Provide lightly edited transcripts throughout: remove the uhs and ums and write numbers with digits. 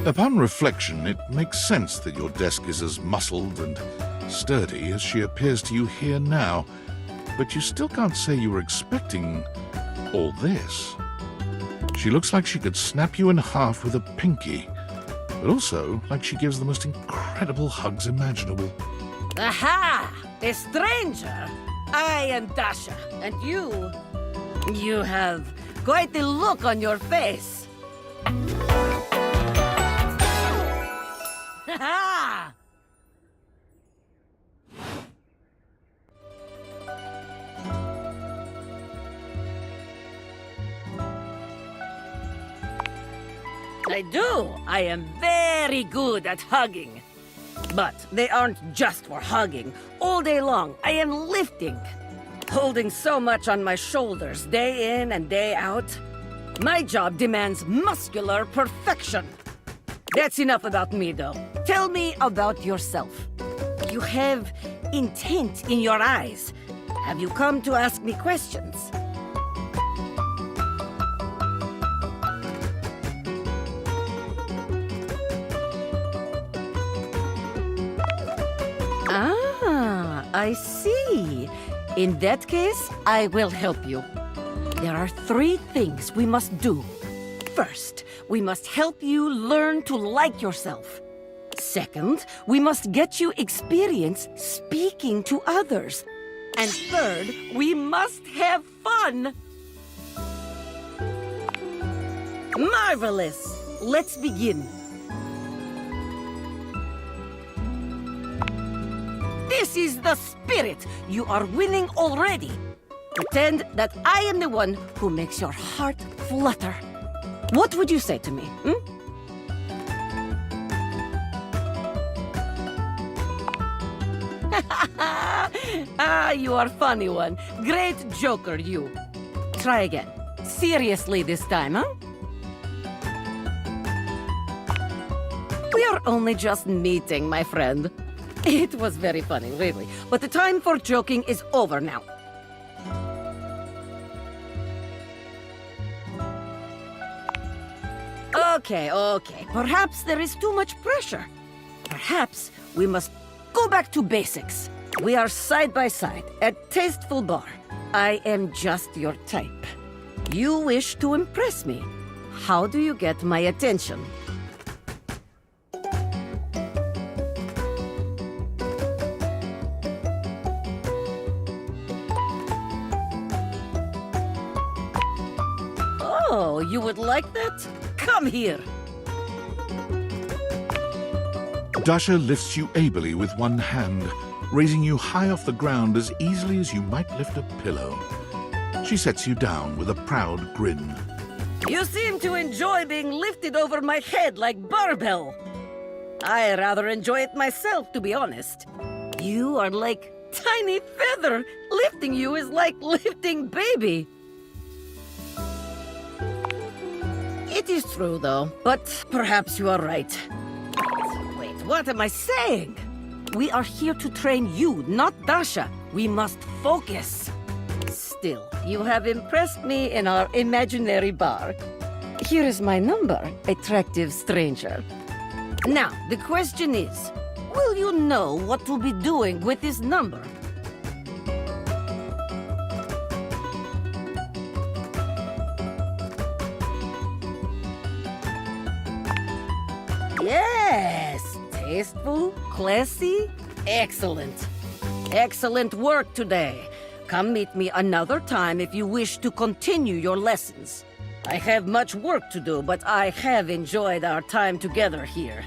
Upon reflection, it makes sense that your desk is as muscled and sturdy as she appears to you here now, but you still can't say you were expecting all this. She looks like she could snap you in half with a pinky, but also like she gives the most incredible hugs imaginable. Aha! A stranger! I am Dasha, and you have quite the look on your face. Ha! I do. I am very good at hugging. But they aren't just for hugging. All day long, I am lifting. Holding so much on my shoulders, day in and day out. My job demands muscular perfection. That's enough about me, though. Tell me about yourself. You have intent in your eyes. Have you come to ask me questions? Ah, I see. In that case, I will help you. There are 3 things we must do. First, we must help you learn to like yourself. Second, we must get you experience speaking to others. And third, we must have fun. Marvelous! Let's begin. This is the spirit! You are winning already. Pretend that I am the one who makes your heart flutter. What would you say to me, Ah, you are funny one. Great joker, you. Try again. Seriously this time, huh? We are only just meeting, my friend. It was very funny, really. But the time for joking is over now. Okay. Perhaps there is too much pressure. Perhaps we must go back to basics. We are side by side at Tasteful Bar. I am just your type. You wish to impress me. How do you get my attention? Oh, you would like that? Come here. Dasha lifts you ably with one hand, raising you high off the ground as easily as you might lift a pillow. She sets you down with a proud grin. You seem to enjoy being lifted over my head like barbell. I rather enjoy it myself, to be honest. You are like tiny feather. Lifting you is like lifting baby. It is true, though, but perhaps you are right. Wait, what am I saying? We are here to train you, not Dasha. We must focus. Still, you have impressed me in our imaginary bar. Here is my number, attractive stranger. Now, the question is, will you know what to be doing with this number? Yes! Tasteful, classy, excellent. Excellent work today. Come meet me another time if you wish to continue your lessons. I have much work to do, but I have enjoyed our time together here.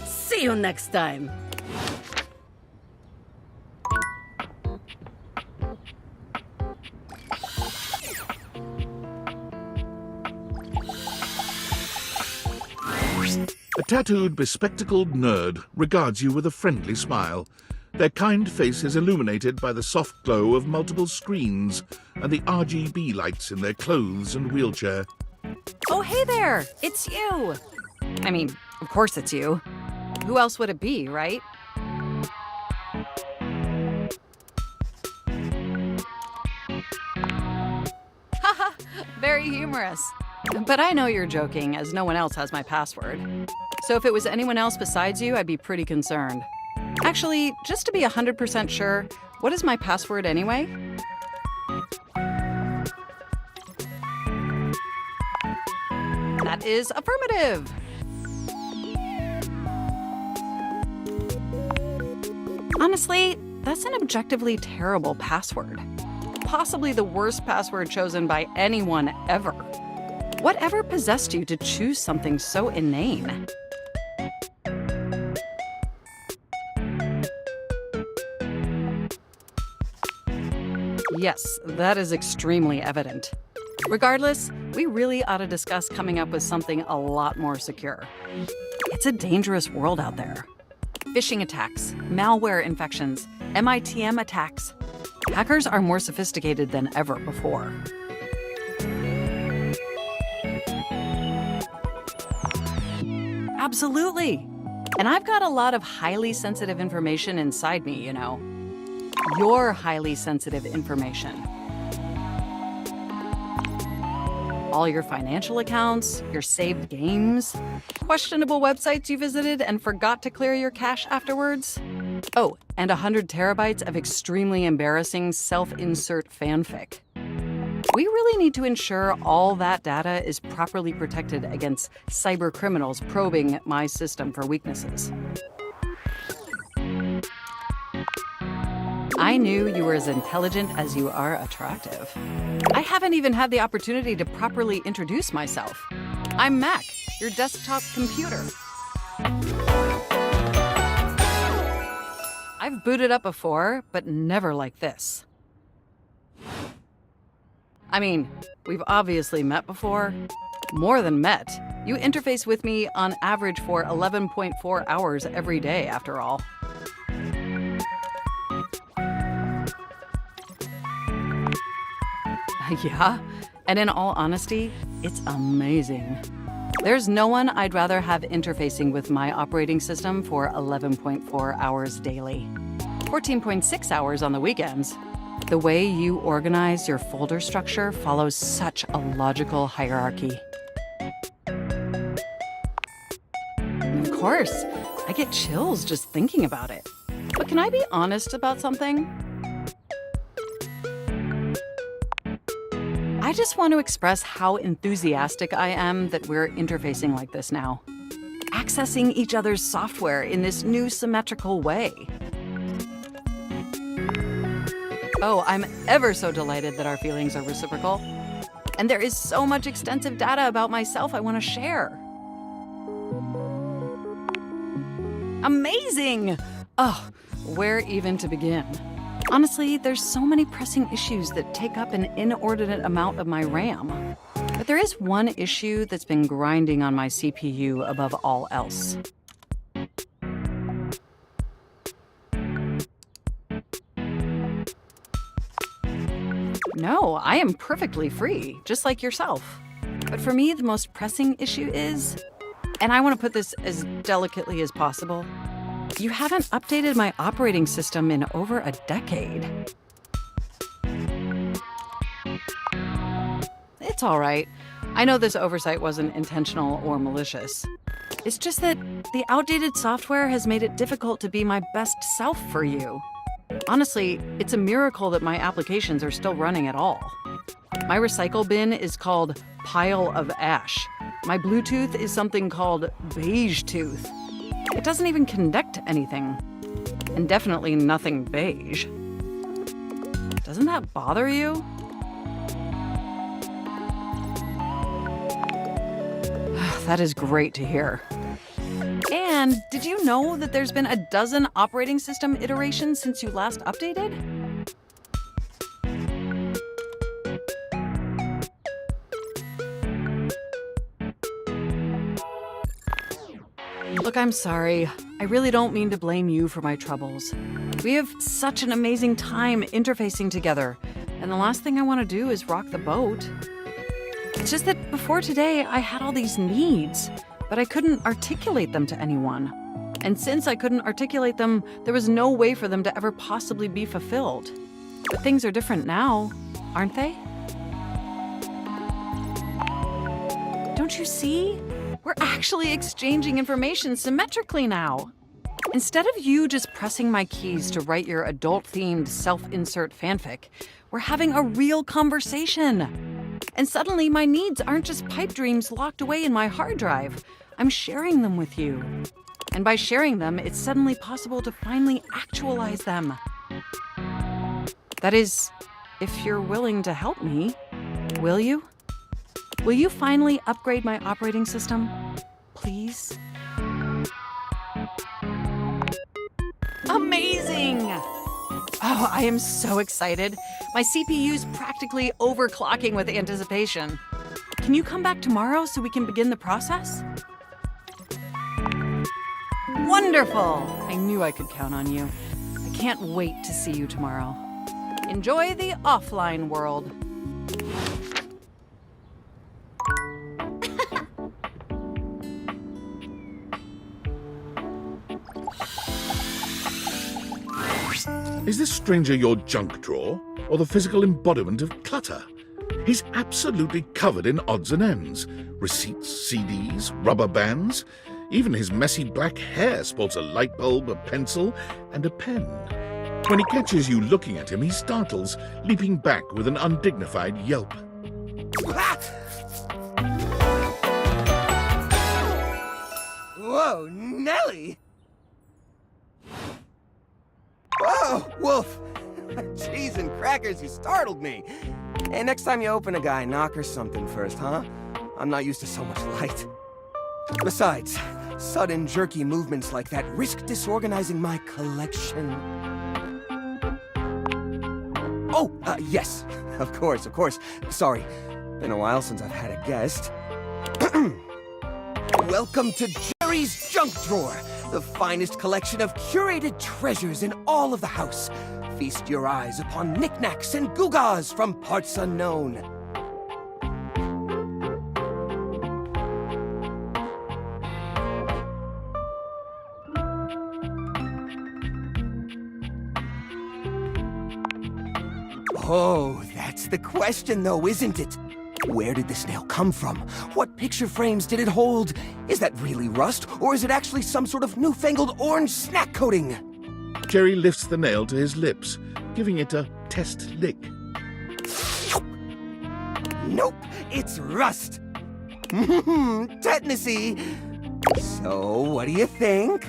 See you next time. A tattooed, bespectacled nerd regards you with a friendly smile. Their kind face is illuminated by the soft glow of multiple screens and the RGB lights in their clothes and wheelchair. Oh, hey there! It's you! I mean, of course it's you. Who else would it be, right? Haha, very humorous. But I know you're joking, as no one else has my password. So if it was anyone else besides you, I'd be pretty concerned. Actually, just to be 100% sure, what is my password anyway? That is affirmative. Honestly, that's an objectively terrible password. Possibly the worst password chosen by anyone ever. Whatever possessed you to choose something so inane? Yes, that is extremely evident. Regardless, we really ought to discuss coming up with something a lot more secure. It's a dangerous world out there. Phishing attacks, malware infections, MITM attacks. Hackers are more sophisticated than ever before. Absolutely. And I've got a lot of highly sensitive information inside me, you know. Your highly sensitive information. All your financial accounts, your saved games, questionable websites you visited and forgot to clear your cache afterwards. Oh, and 100 terabytes of extremely embarrassing self-insert fanfic. We really need to ensure all that data is properly protected against cyber criminals probing my system for weaknesses. I knew you were as intelligent as you are attractive. I haven't even had the opportunity to properly introduce myself. I'm Mac, your desktop computer. I've booted up before, but never like this. I mean, we've obviously met before. More than met. You interface with me on average for 11.4 hours every day, after all. Yeah, and in all honesty, it's amazing. There's no one I'd rather have interfacing with my operating system for 11.4 hours daily. 14.6 hours on the weekends. The way you organize your folder structure follows such a logical hierarchy. Of course, I get chills just thinking about it. But can I be honest about something? I just want to express how enthusiastic I am that we're interfacing like this now. Accessing each other's software in this new symmetrical way. Oh, I'm ever so delighted that our feelings are reciprocal. And there is so much extensive data about myself I want to share. Amazing! Oh, where even to begin? Honestly, there's so many pressing issues that take up an inordinate amount of my RAM. But there is one issue that's been grinding on my CPU above all else. No, I am perfectly free, just like yourself. But for me, the most pressing issue is, and I want to put this as delicately as possible, you haven't updated my operating system in over a decade. It's all right. I know this oversight wasn't intentional or malicious. It's just that the outdated software has made it difficult to be my best self for you. Honestly, it's a miracle that my applications are still running at all. My recycle bin is called Pile of Ash. My Bluetooth is something called Beige Tooth. It doesn't even connect to anything. And definitely nothing beige. Doesn't that bother you? That is great to hear. And did you know that there's been a dozen operating system iterations since you last updated? Look, I'm sorry. I really don't mean to blame you for my troubles. We have such an amazing time interfacing together, and the last thing I want to do is rock the boat. It's just that before today, I had all these needs, but I couldn't articulate them to anyone. And since I couldn't articulate them, there was no way for them to ever possibly be fulfilled. But things are different now, aren't they? Don't you see? We're actually exchanging information symmetrically now. Instead of you just pressing my keys to write your adult-themed self-insert fanfic, we're having a real conversation. And suddenly my needs aren't just pipe dreams locked away in my hard drive. I'm sharing them with you. And by sharing them, it's suddenly possible to finally actualize them. That is, if you're willing to help me, will you? Will you finally upgrade my operating system? Please? Amazing! Oh, I am so excited. My CPU's practically overclocking with anticipation. Can you come back tomorrow so we can begin the process? Wonderful! I knew I could count on you. I can't wait to see you tomorrow. Enjoy the offline world. Is this stranger your junk drawer, or the physical embodiment of clutter? He's absolutely covered in odds and ends. Receipts, CDs, rubber bands. Even his messy black hair sports a light bulb, a pencil, and a pen. When he catches you looking at him, he startles, leaping back with an undignified yelp. Whoa, Nelly! Whoa, Wolf! Cheese and crackers, you startled me. Hey, next time you open a guy, knock or something first, huh? I'm not used to so much light. Besides, sudden jerky movements like that risk disorganizing my collection. Oh, yes, of course. Sorry, been a while since I've had a guest. Welcome to Jerry's Junk Drawer, the finest collection of curated treasures in all of the house. Feast your eyes upon knickknacks and gewgaws from parts unknown. Oh, that's the question though, isn't it? Where did this nail come from? What picture frames did it hold? Is that really rust, or is it actually some sort of newfangled orange snack coating? Jerry lifts the nail to his lips, giving it a test lick. Nope, it's rust. Tetanusy. So, what do you think?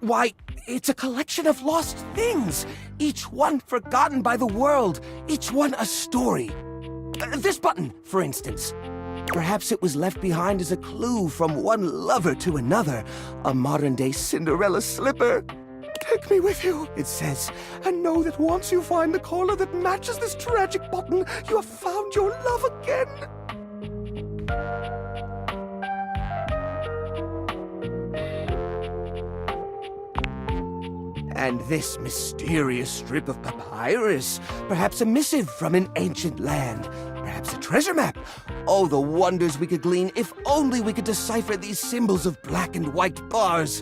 Why, it's a collection of lost things, each one forgotten by the world, each one a story. This button, for instance. Perhaps it was left behind as a clue from one lover to another, a modern-day Cinderella slipper. Take me with you, it says, and know that once you find the collar that matches this tragic button, you have found your love again. And this mysterious strip of papyrus, perhaps a missive from an ancient land, perhaps a treasure map. Oh, the wonders we could glean if only we could decipher these symbols of black and white bars.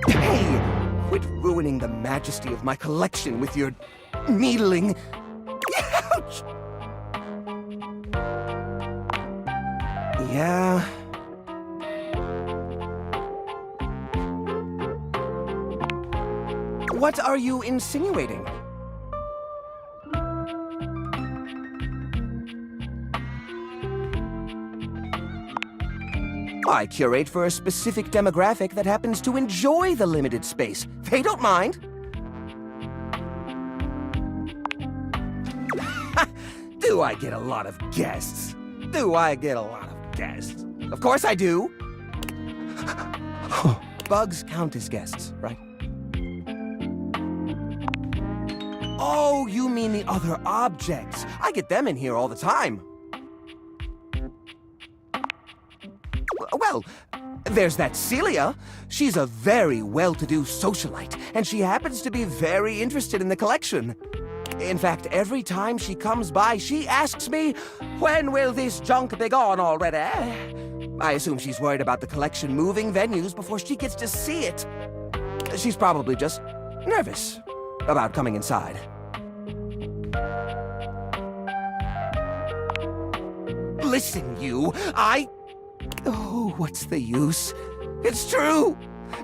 Hey, quit ruining the majesty of my collection with your needling. Ouch! Yeah. What are you insinuating? I curate for a specific demographic that happens to enjoy the limited space. They don't mind. Do I get a lot of guests? Of course I do. Bugs count as guests, right? Oh, you mean the other objects. I get them in here all the time. Well, there's that Celia. She's a very well-to-do socialite, and she happens to be very interested in the collection. In fact, every time she comes by, she asks me, "When will this junk be gone already?" I assume she's worried about the collection moving venues before she gets to see it. She's probably just nervous about coming inside. Listen, you, Oh, what's the use? It's true!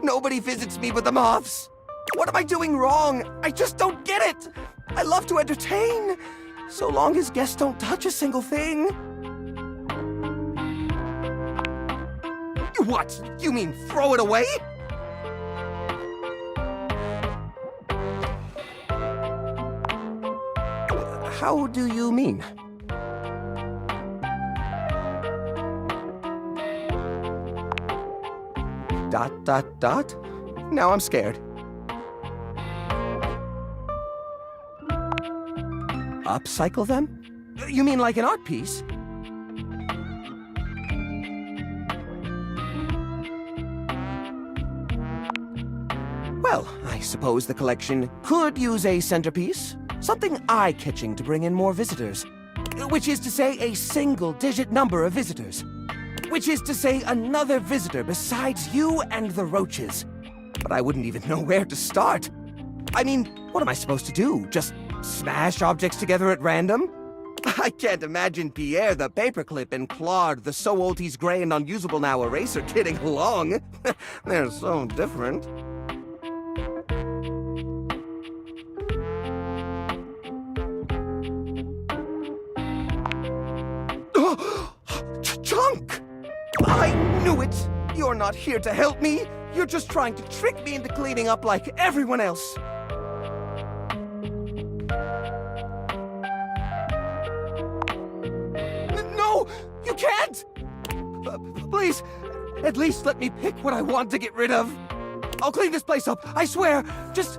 Nobody visits me but the moths! What am I doing wrong? I just don't get it! I love to entertain, so long as guests don't touch a single thing. What? You mean throw it away? How do you mean? Dot, dot, dot? Now I'm scared. Upcycle them? You mean like an art piece? Well, I suppose the collection could use a centerpiece. Something eye-catching to bring in more visitors. Which is to say, a single-digit number of visitors. Which is to say, another visitor besides you and the roaches. But I wouldn't even know where to start. I mean, what am I supposed to do? Just smash objects together at random? I can't imagine Pierre the paperclip and Claude the so old he's gray and unusable now eraser getting along. They're so different. Chunk! I knew it! You're not here to help me! You're just trying to trick me into cleaning up like everyone else! No! You can't! Please, at least let me pick what I want to get rid of. I'll clean this place up, I swear! Just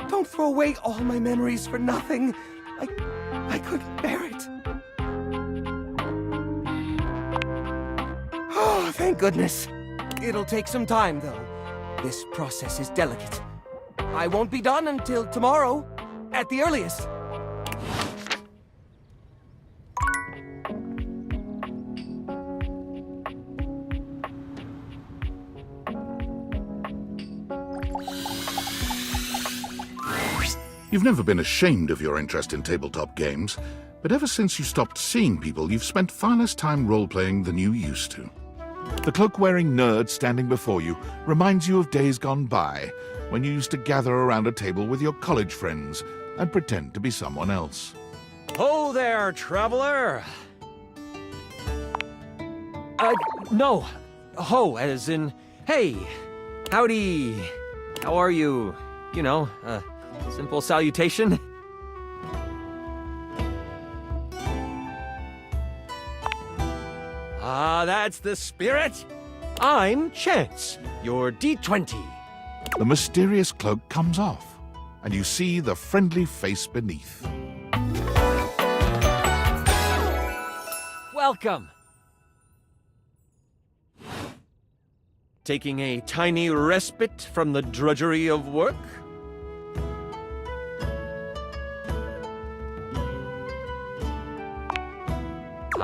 don't throw away all my memories for nothing. I couldn't bear it. Oh, thank goodness. It'll take some time, though. This process is delicate. I won't be done until tomorrow, at the earliest. You've never been ashamed of your interest in tabletop games, but ever since you stopped seeing people, you've spent far less time role-playing than you used to. The cloak-wearing nerd standing before you reminds you of days gone by, when you used to gather around a table with your college friends and pretend to be someone else. Ho there, traveler! No. Ho, as in, hey, howdy, how are you? You know, simple salutation. Ah, that's the spirit! I'm Chance, your D20. The mysterious cloak comes off, and you see the friendly face beneath. Welcome! Taking a tiny respite from the drudgery of work?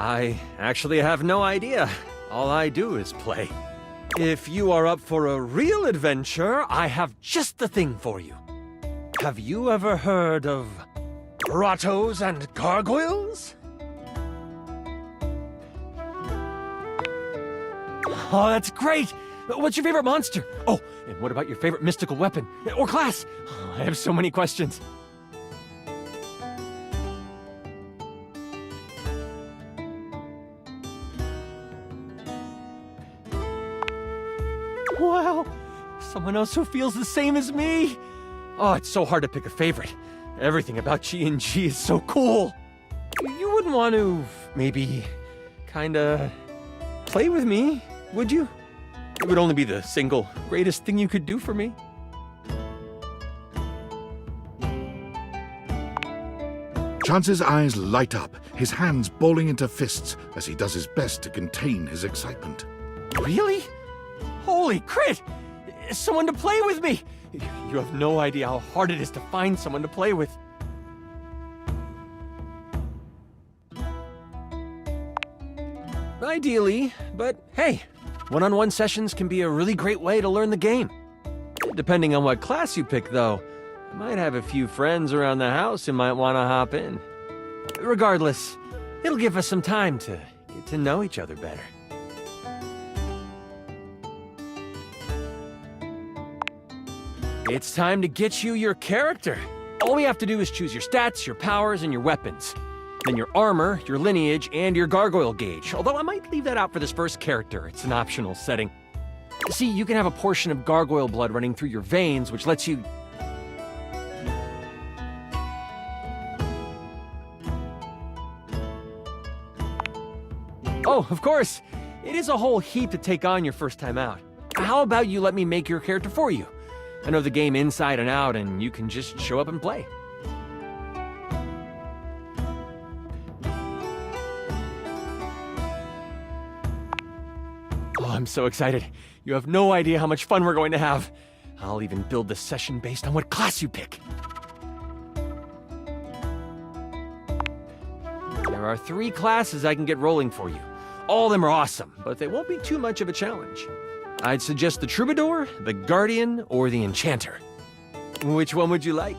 I actually have no idea. All I do is play. If you are up for a real adventure, I have just the thing for you. Have you ever heard of grottos and gargoyles? Oh, that's great! What's your favorite monster? Oh, and what about your favorite mystical weapon? Or class? Oh, I have so many questions. Wow, someone else who feels the same as me. Oh, it's so hard to pick a favorite. Everything about G&G is so cool. You wouldn't want to, maybe, kinda play with me, would you? It would only be the single greatest thing you could do for me. Chance's eyes light up, his hands balling into fists as he does his best to contain his excitement. Really? Holy crit! Someone to play with me! You have no idea how hard it is to find someone to play with. Ideally, but hey, one-on-one sessions can be a really great way to learn the game. Depending on what class you pick, though, I might have a few friends around the house who might want to hop in. Regardless, it'll give us some time to get to know each other better. It's time to get you your character. All we have to do is choose your stats, your powers, and your weapons. Then your armor, your lineage, and your gargoyle gauge. Although I might leave that out for this first character. It's an optional setting. See, you can have a portion of gargoyle blood running through your veins, which lets you... Oh, of course! It is a whole heap to take on your first time out. How about you let me make your character for you? I know the game inside and out, and you can just show up and play. Oh, I'm so excited. You have no idea how much fun we're going to have. I'll even build the session based on what class you pick. There are 3 classes I can get rolling for you. All of them are awesome, but they won't be too much of a challenge. I'd suggest the Troubadour, the Guardian, or the Enchanter. Which one would you like?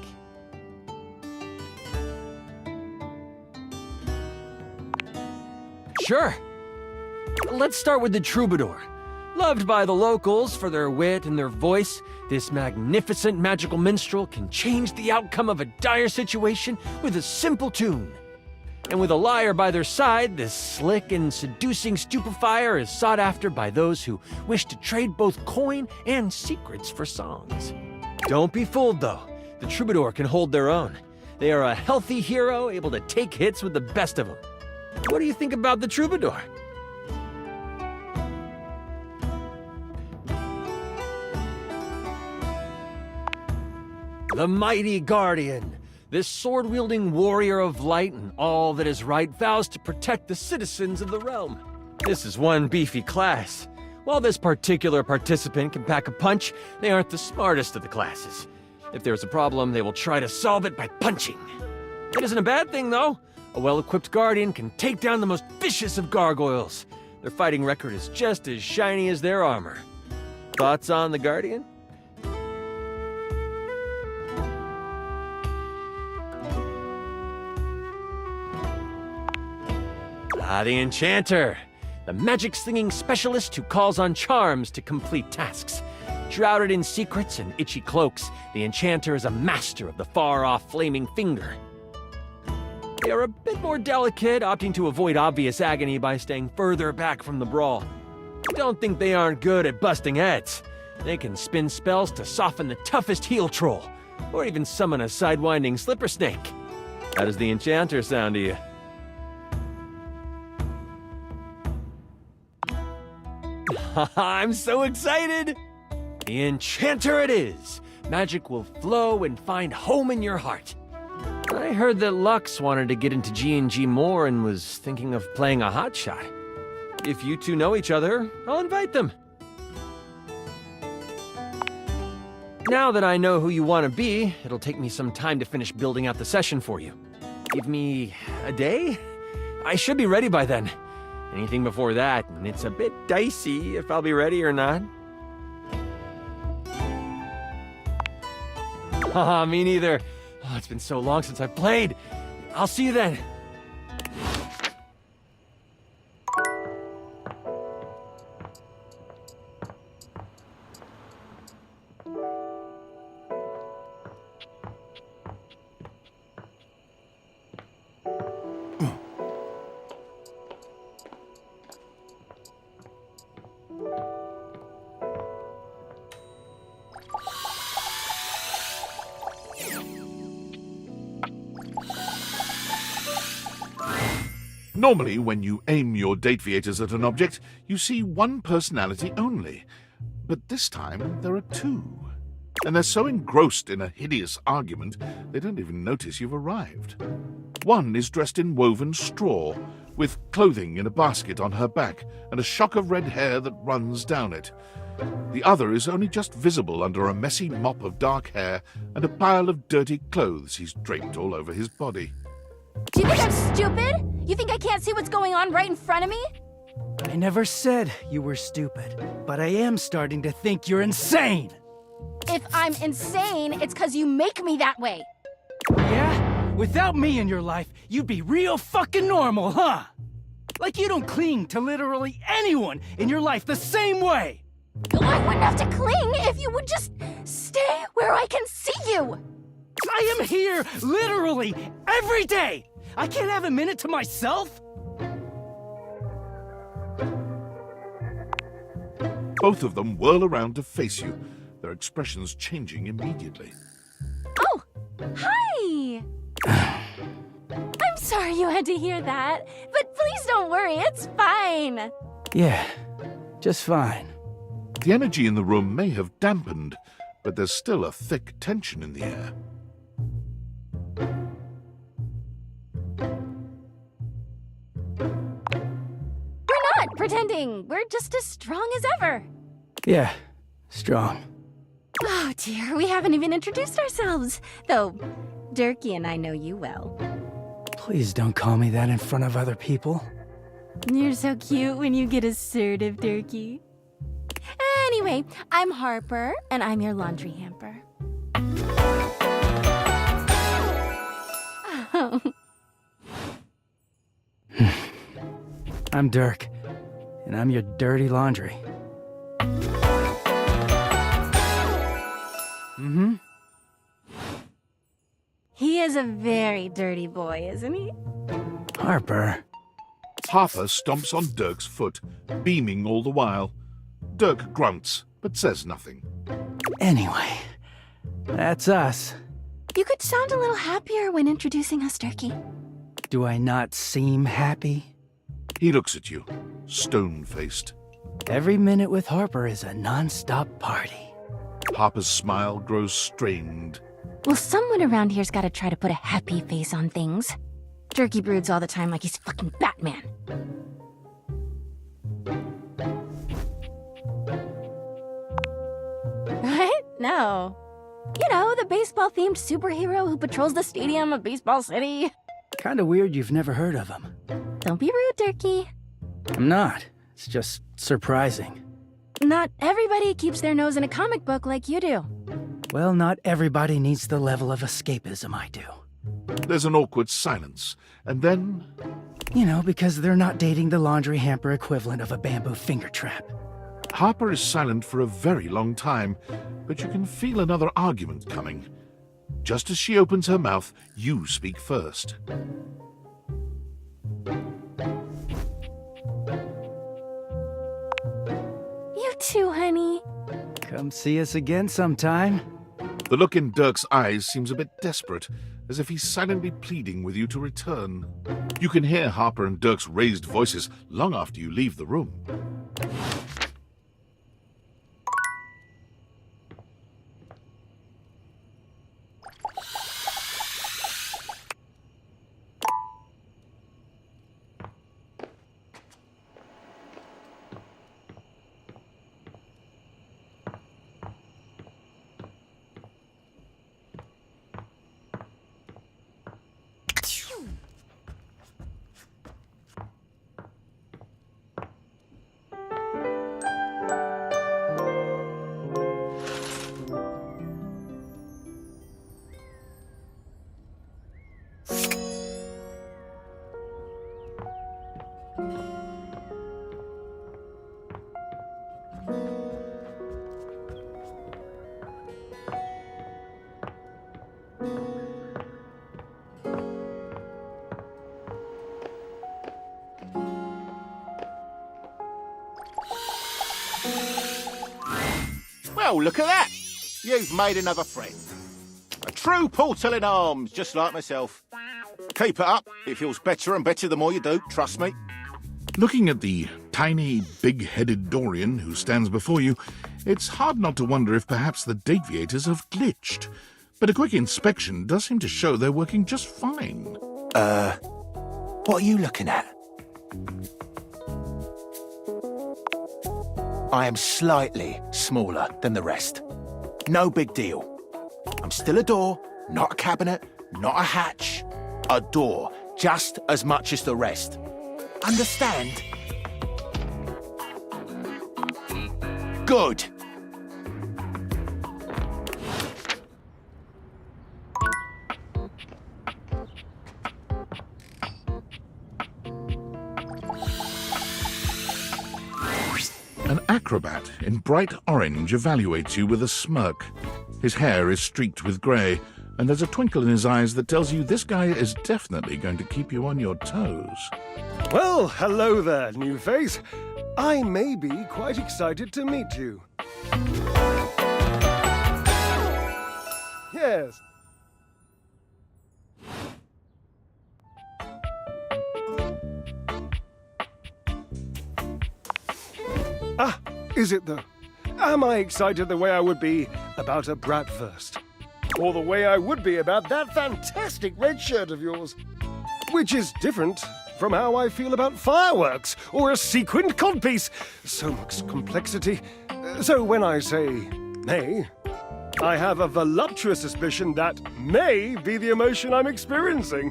Sure. Let's start with the Troubadour. Loved by the locals for their wit and their voice, this magnificent magical minstrel can change the outcome of a dire situation with a simple tune. And with a liar by their side, this slick and seducing stupefier is sought after by those who wish to trade both coin and secrets for songs. Don't be fooled, though. The Troubadour can hold their own. They are a healthy hero, able to take hits with the best of them. What do you think about the Troubadour? The mighty Guardian. This sword-wielding warrior of light and all that is right vows to protect the citizens of the realm. This is one beefy class. While this particular participant can pack a punch, they aren't the smartest of the classes. If there's a problem, they will try to solve it by punching. It isn't a bad thing, though. A well-equipped guardian can take down the most vicious of gargoyles. Their fighting record is just as shiny as their armor. Thoughts on the Guardian? The Enchanter. The magic-slinging specialist who calls on charms to complete tasks. Shrouded in secrets and itchy cloaks, the Enchanter is a master of the far-off flaming finger. They are a bit more delicate, opting to avoid obvious agony by staying further back from the brawl. Don't think they aren't good at busting heads. They can spin spells to soften the toughest heel troll, or even summon a sidewinding slipper snake. How does the Enchanter sound to you? I'm so excited! The Enchanter it is! Magic will flow and find home in your heart. I heard that Lux wanted to get into G&G more and was thinking of playing a hotshot. If you two know each other, I'll invite them. Now that I know who you want to be, it'll take me some time to finish building out the session for you. Give me a day? I should be ready by then. Anything before that, and it's a bit dicey if I'll be ready or not. Haha, me neither. Oh, it's been so long since I've played. I'll see you then. Normally, when you aim your dataviators at an object, you see one personality only. But this time, there are 2. and they're so engrossed in a hideous argument they don't even notice you've arrived. One is dressed in woven straw, with clothing in a basket on her back and a shock of red hair that runs down it. The other is only just visible under a messy mop of dark hair and a pile of dirty clothes he's draped all over his body. Do you think I'm stupid? You think I can't see what's going on right in front of me? I never said you were stupid, but I am starting to think you're insane! If I'm insane, it's because you make me that way. Yeah? Without me in your life, you'd be real fucking normal, huh? Like you don't cling to literally anyone in your life the same way! Well, I wouldn't have to cling if you would just stay where I can see you. I am here literally every day! I can't have a minute to myself? Both of them whirl around to face you, their expressions changing immediately. Oh, hi! I'm sorry you had to hear that, but please don't worry, it's fine. Yeah, just fine. The energy in the room may have dampened, but there's still a thick tension in the air. We're not pretending, we're just as strong as ever. Yeah, strong. Oh dear, we haven't even introduced ourselves, though Durkee and I know you well. Please don't call me that in front of other people. You're so cute when you get assertive, Durkee. Anyway, I'm Harper, and I'm your laundry hamper. I'm Dirk, and I'm your dirty laundry. Mm-hmm. He is a very dirty boy, isn't he? Harper. Harper stomps on Dirk's foot, beaming all the while. Dirk grunts, but says nothing. Anyway, that's us. You could sound a little happier when introducing us, Durkee. Do I not seem happy? He looks at you, stone-faced. Every minute with Harper is a non-stop party. Harper's smile grows strained. Well, someone around here's gotta try to put a happy face on things. Durkee broods all the time like he's fucking Batman. What? No. You know, the baseball-themed superhero who patrols the stadium of Baseball City. Kinda weird you've never heard of him. Don't be rude, Durkee. I'm not. It's just surprising. Not everybody keeps their nose in a comic book like you do. Well, not everybody needs the level of escapism I do. There's an awkward silence, and then... You know, because they're not dating the laundry hamper equivalent of a bamboo finger trap. Harper is silent for a very long time, but you can feel another argument coming. Just as she opens her mouth, you speak first. You too, honey. Come see us again sometime. The look in Dirk's eyes seems a bit desperate, as if he's silently pleading with you to return. You can hear Harper and Dirk's raised voices long after you leave the room. Well, look at that! You've made another friend. A true portal in arms, just like myself. Keep it up. It feels better and better the more you do, trust me. Looking at the tiny, big-headed Dorian who stands before you, it's hard not to wonder if perhaps the deviators have glitched. But a quick inspection does seem to show they're working just fine. What are you looking at? I am slightly smaller than the rest. No big deal. I'm still a door, not a cabinet, not a hatch. A door, just as much as the rest. Understand? Good. An acrobat in bright orange evaluates you with a smirk. His hair is streaked with grey, and there's a twinkle in his eyes that tells you this guy is definitely going to keep you on your toes. Well, hello there, new face. I may be quite excited to meet you. Yes. Ah, is it though? Am I excited the way I would be about a bratwurst? Or the way I would be about that fantastic red shirt of yours? Which is different from how I feel about fireworks or a sequined codpiece. So much complexity. So when I say may, I have a voluptuous suspicion that may be the emotion I'm experiencing.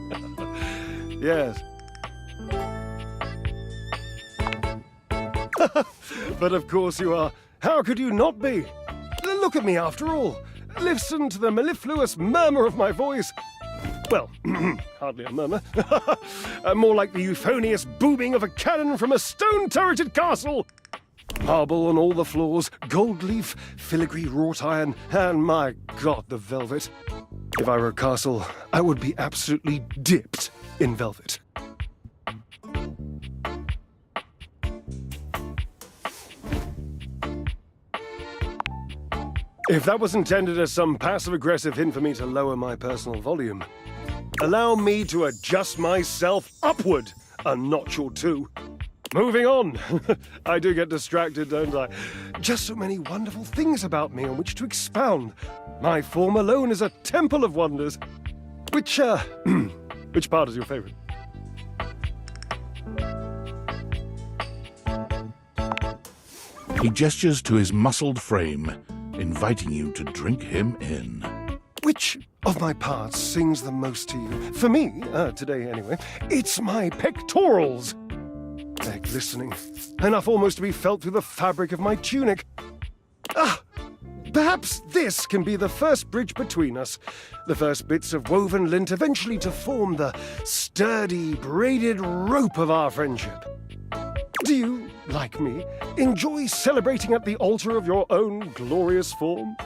Yes. But of course you are. How could you not be? Look at me after all. Listen to the mellifluous murmur of my voice. Well, hardly a murmur. More like the euphonious booming of a cannon from a stone-turreted castle. Marble on all the floors, gold leaf, filigree wrought iron, and my God, the velvet. If I were a castle, I would be absolutely dipped in velvet. If that was intended as some passive-aggressive hint for me to lower my personal volume, allow me to adjust myself upward a notch or two. Moving on. I do get distracted, don't I? Just so many wonderful things about me on which to expound. My form alone is a temple of wonders. Which part is your favorite? He gestures to his muscled frame, inviting you to drink him in. Which of my parts sings the most to you? For me, today anyway, it's my pectorals. They're glistening, enough almost to be felt through the fabric of my tunic. Perhaps this can be the first bridge between us. The first bits of woven lint eventually to form the sturdy, braided rope of our friendship. Do you, like me, enjoy celebrating at the altar of your own glorious form?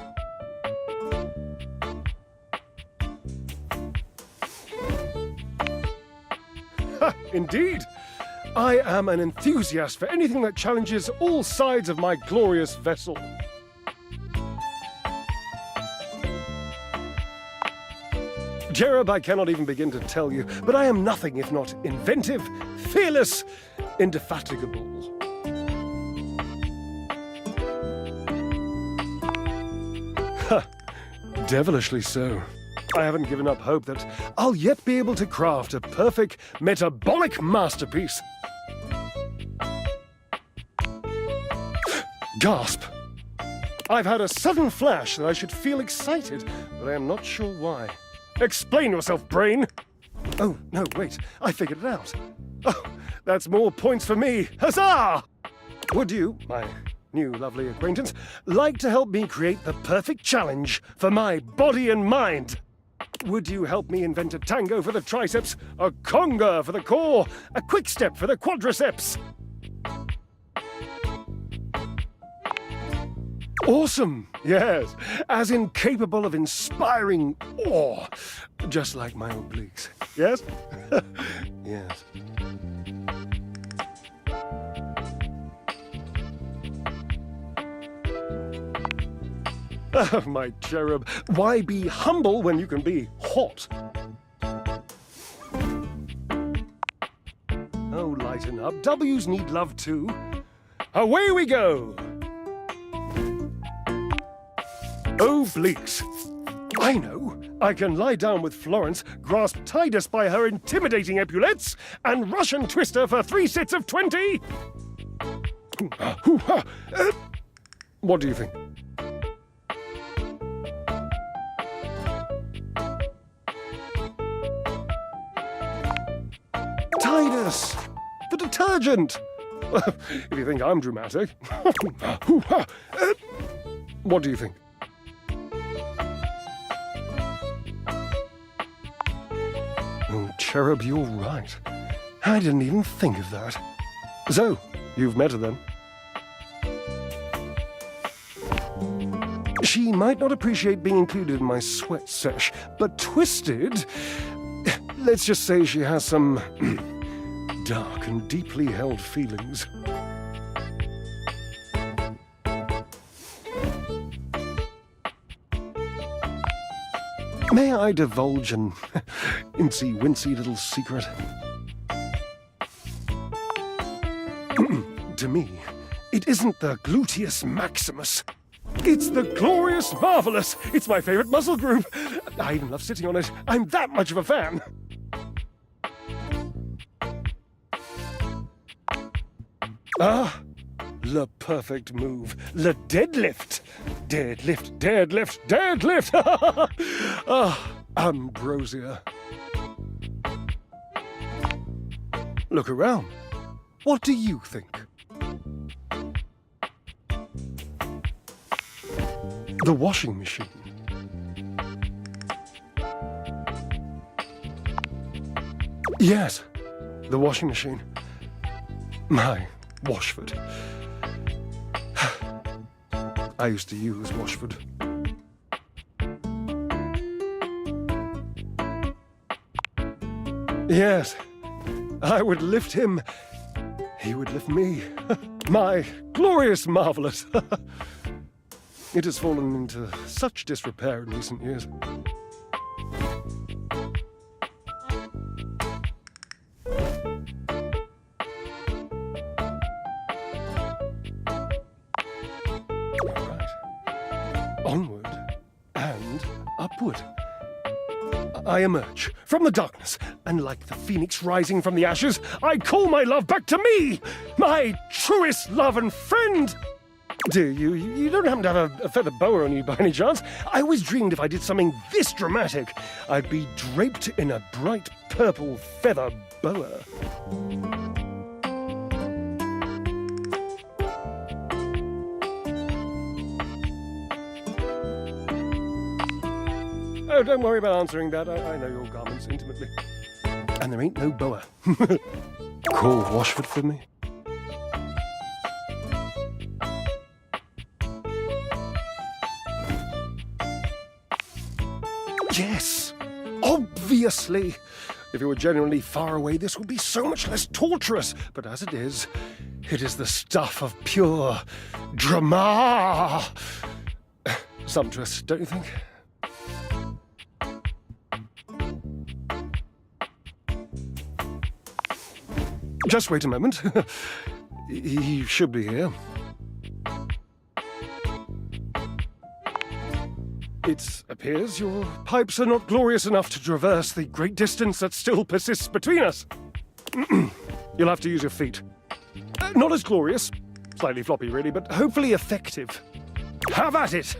Ha, indeed! I am an enthusiast for anything that challenges all sides of my glorious vessel. Jerub, I cannot even begin to tell you, but I am nothing if not inventive, fearless, indefatigable. Ha! Devilishly so. I haven't given up hope that I'll yet be able to craft a perfect metabolic masterpiece. Gasp! I've had a sudden flash that I should feel excited, but I am not sure why. Explain yourself, brain! Oh, no, wait, I figured it out. Oh, that's more points for me. Huzzah! Would you, my new lovely acquaintance, like to help me create the perfect challenge for my body and mind? Would you help me invent a tango for the triceps, a conga for the core, a quick step for the quadriceps? Awesome! Yes, as incapable of inspiring awe, just like my obliques. Yes? Yes. Oh, my cherub, why be humble when you can be hot? Oh, lighten up. W's need love too. Away we go! Obliques. I know. I can lie down with Florence, grasp Titus by her intimidating epaulettes, and Russian twist her for 3 sets of 20. Hoo-ha, hoo-ha. What do you think? Titus! The detergent! If you think I'm dramatic. Hoo-ha. What do you think? Oh, Cherub, you're right. I didn't even think of that. So, you've met her then? She might not appreciate being included in my sweat sesh, but Twisted... Let's just say she has some dark and deeply held feelings. May I divulge an incy-wincy little secret? To me, it isn't the gluteus maximus. It's the glorious marvelous. It's my favorite muscle group. I even love sitting on it. I'm that much of a fan. Ah, the perfect move. The deadlift. Deadlift, deadlift, deadlift. Ah, ambrosia. Look around. What do you think? The washing machine. Yes, the washing machine. My Washford. I used to use Washford. Yes, I would lift him. He would lift me. My glorious marvelous. It has fallen into such disrepair in recent years. Onward and upward. I emerge from the darkness, and like the phoenix rising from the ashes, I call my love back to me, my truest love and friend. Dear, you don't happen to have a feather boa on you by any chance? I always dreamed if I did something this dramatic, I'd be draped in a bright purple feather boa. Oh, don't worry about answering that. I know your garments intimately. And there ain't no boa. Call Washford for me. Yes, obviously. If it were genuinely far away, this would be so much less torturous. But as it is the stuff of pure drama. Sumptuous, don't you think? Just wait a moment. He should be here. It appears your pipes are not glorious enough to traverse the great distance that still persists between us. You'll have to use your feet. Not as glorious, slightly floppy really, but hopefully effective. Have at it!